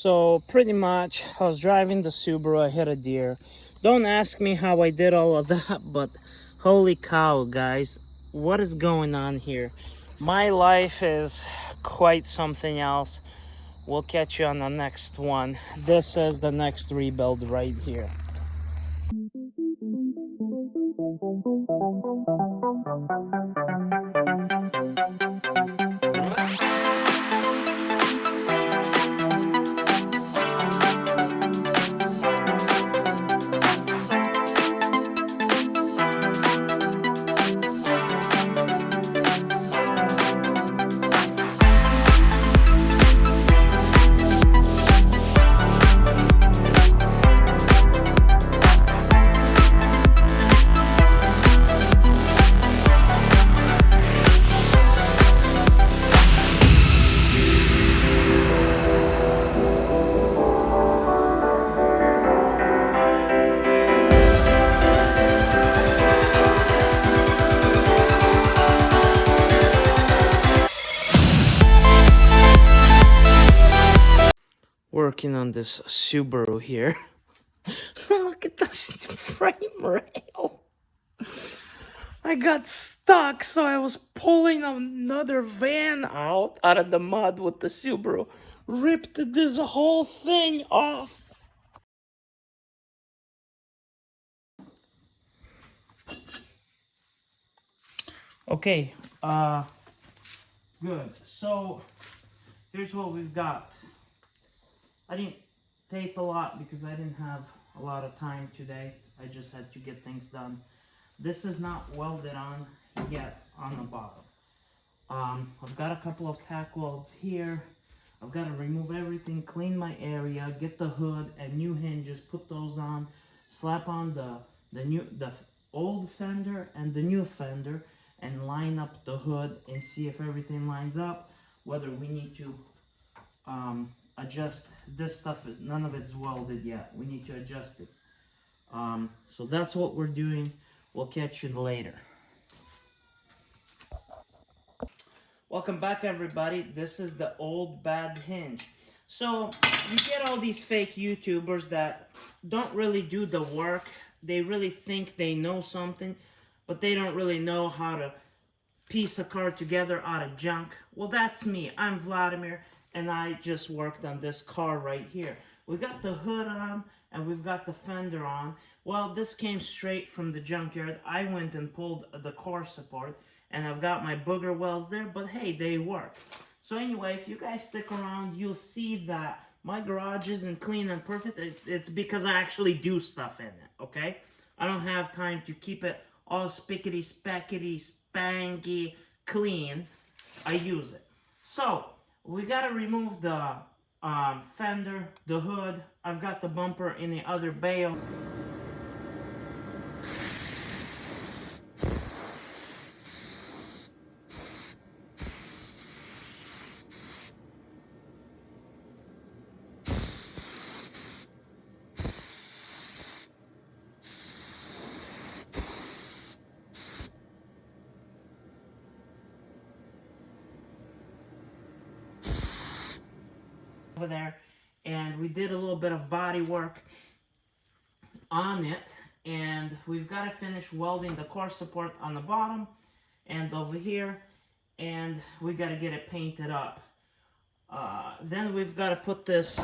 So pretty much I was driving the Subaru, I hit a deer. Don't ask me how I did all of that, but holy cow, guys, what is going on here? My life is quite something else. We'll catch you on the next one. This is the next rebuild right here. Working on this Subaru here. Look at this frame rail. I got stuck, so I was pulling another van out of the mud with the Subaru. Ripped this whole thing off. Okay, good. So, here's what we've got. I didn't tape a lot because I didn't have a lot of time today. I just had to get things done. This is not welded on yet on the bottom. I've got a couple of tack welds here. I've got to remove everything, clean my area, get the hood and new hinges, put those on, slap on the old fender and the new fender, and line up the hood and see if everything lines up. Whether we need to adjust this stuff, is none of it's welded yet. We need to adjust it. So that's what we're doing. We'll catch you later. Welcome back, everybody. This is the old bad hinge. So you get all these fake YouTubers that don't really do the work. They really think they know something, but they don't really know how to piece a car together out of junk. Well, that's me. I'm Vladimir, and I just worked on this car right here. We got the hood on, and we've got the fender on. Well, this came straight from the junkyard. I went and pulled the core support, and I've got my booger welds there, but hey, they work. So anyway, if you guys stick around, you'll see that my garage isn't clean and perfect. It's because I actually do stuff in it, okay? I don't have time to keep it all spickety, spackety, spanky clean. I use it. So, we gotta remove the fender, the hood. I've got the bumper in the other bay. Over there, and we did a little bit of body work on it, and we've got to finish welding the core support on the bottom and over here, and we got to get it painted up. Then we've got to put this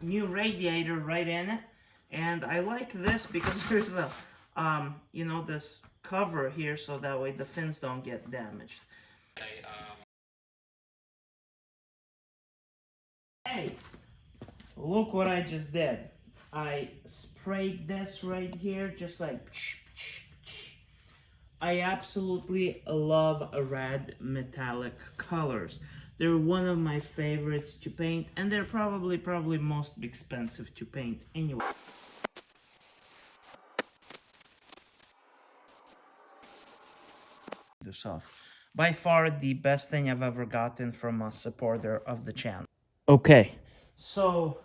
new radiator right in it, and I like this because there's a you know, this cover here, so that way the fins don't get damaged. Hey, look what I just did. I sprayed this right here, just like I absolutely love red metallic colors. They're one of my favorites to paint, and they're probably most expensive to paint anyway. This off. By far the best thing I've ever gotten from a supporter of the channel. Okay, so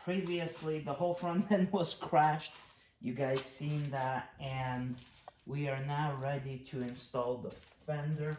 previously the whole front end was crashed. You guys seen that, and We are now ready to install the fender.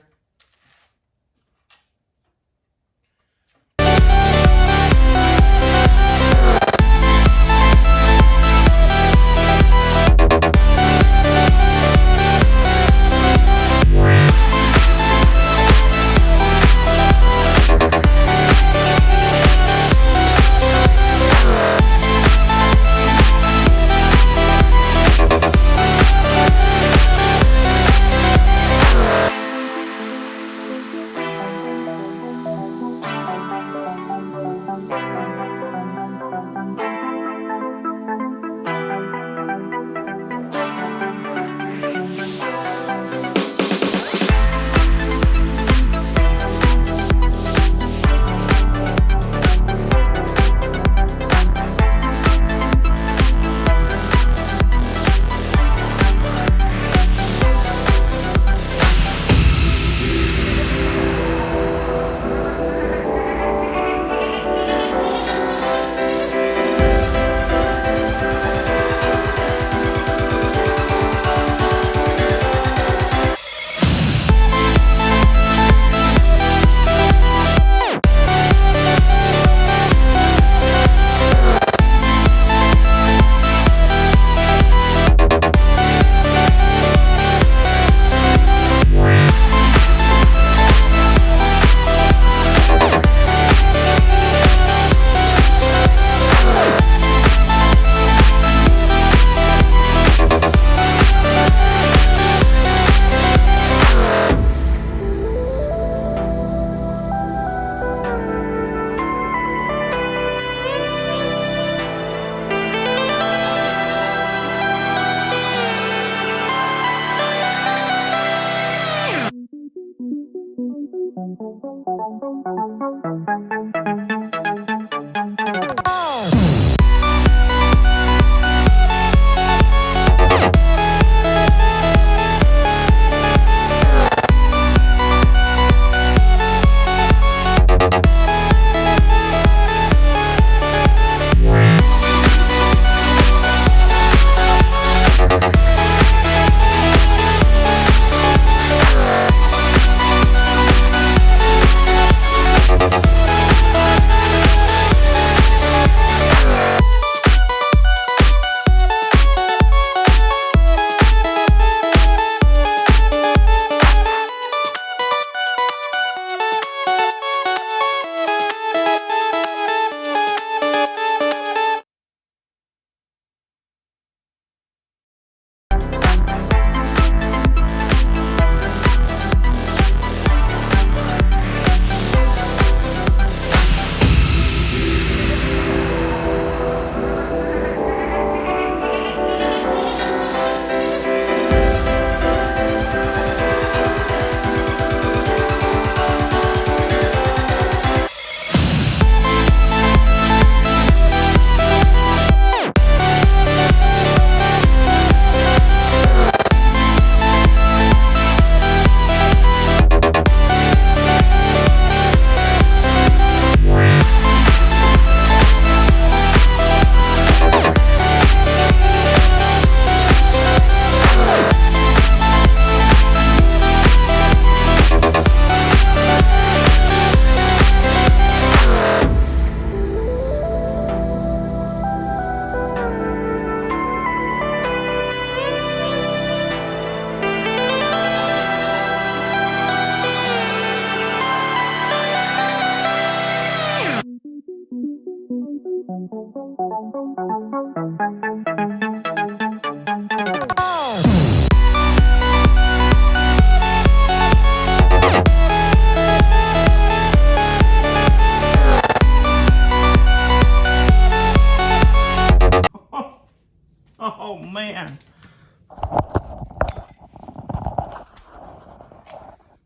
Oh man.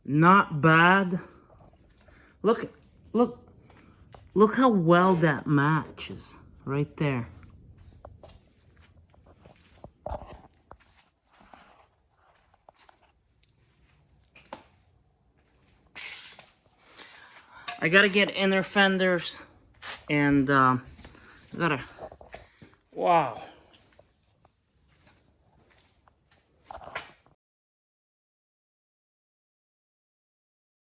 Not bad. Look, look how well that matches right there. I gotta get inner fenders and gotta, wow.